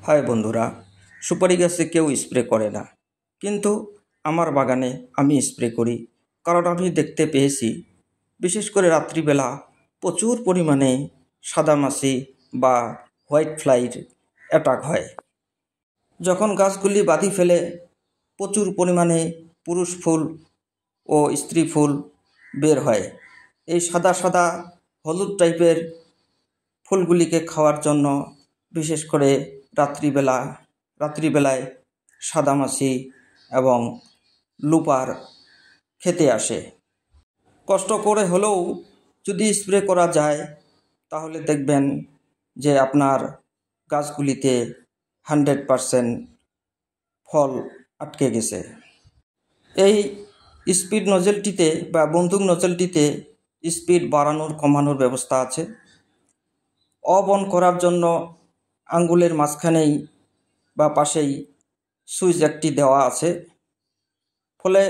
High বন্ধুরা, সুপারি গাছে কেউ স্প্রে করে না, কিন্তু আমার বাগানে আমি স্প্রে করি। কারণ আমি দেখতে পেয়েছি, বিশেষ করে রাত্রিবেলা প্রচুর পরিমাণে সাদামাছি বা হোয়াইট ফ্লাইর অ্যাটাক হয়। যখন গাছগুলি বাঁধি ফেলে প্রচুর পরিমাণে পুরুষ ফুল ও স্ত্রী ফুল বের হয়। এই সাদা সাদা হলুদ টাইপের ফুলগুলিকে খাওয়ার জন্য বিশেষ করে রাত্রিবেলায় সাদামাছি এবং লুপার খেতে আসে। কষ্ট করে হলেও যদি স্প্রে করা যায় তাহলে দেখবেন যে আপনার গাছগুলিতে 100% ফল আটকে গেছে। এই স্পিড নজেলটিতে বা বন্দুক নজেলটিতে স্পিড বাড়ানোর কমানোর ব্যবস্থা আছে। অন করার জন্য আঙ্গুলের মাঝখানেই বা পাশেই সুইচ একটি দেওয়া আছে, ফলে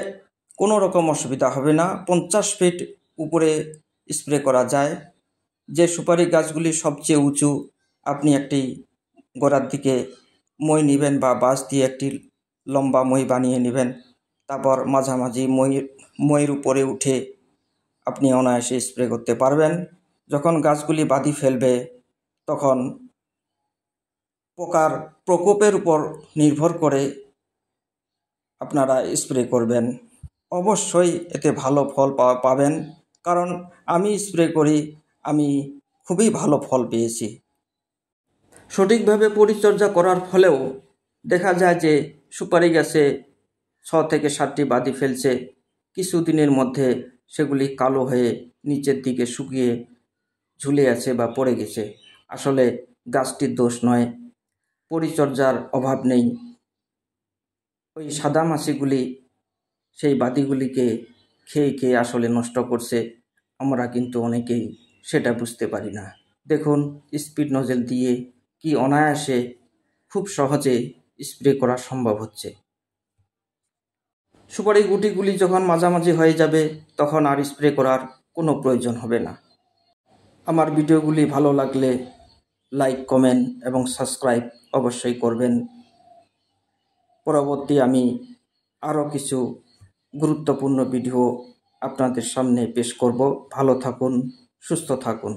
কোনো রকম অসুবিধা হবে না। 50 ফিট উপরে স্প্রে করা যায়। যে সুপারি গাছগুলি সবচেয়ে উঁচু, আপনি একটি গোড়ার দিকে মই নেবেন বা বাঁশ দিয়ে একটি লম্বা মই বানিয়ে নেবেন, তারপর মাঝামাঝি মইয়ের উপরে উঠে আপনি অনায়াসে স্প্রে করতে পারবেন। যখন গাছগুলি বাঁধি ফেলবে তখন পোকার প্রকোপের উপর নির্ভর করে আপনারা স্প্রে করবেন। অবশ্যই এতে ভালো ফল পাবেন, কারণ আমি স্প্রে করি, আমি খুবই ভালো ফল পেয়েছি। সঠিকভাবে পরিচর্যা করার ফলেও দেখা যায় যে সুপারি গাছে 6 থেকে 7টি বাঁধি ফেলছে, কিছুদিনের মধ্যে সেগুলি কালো হয়ে নিচের দিকে শুকিয়ে ঝুলে আছে বা পড়ে গেছে। আসলে গাছটির দোষ নয়, পরিচর্যার অভাব নেই। ওই সাদা মাছিগুলি সেই বাতিগুলিকে খেয়ে আসলে নষ্ট করছে। আমরা কিন্তু অনেকেই সেটা বুঝতে পারি না। দেখুন, স্পিড নজেল দিয়ে কি অনায়াসে খুব সহজে স্প্রে করা সম্ভব হচ্ছে। সুপারি গুটিগুলি যখন মাঝামাঝি হয়ে যাবে তখন আর স্প্রে করার কোনো প্রয়োজন হবে না। আমার ভিডিওগুলি ভালো লাগলে লাইক, কমেন্ট এবং সাবস্ক্রাইব অবশ্যই করবেন। পরবর্তী আমি আরও কিছু গুরুত্বপূর্ণ ভিডিও আপনাদের সামনে পেশ করব। ভালো থাকুন, সুস্থ থাকুন।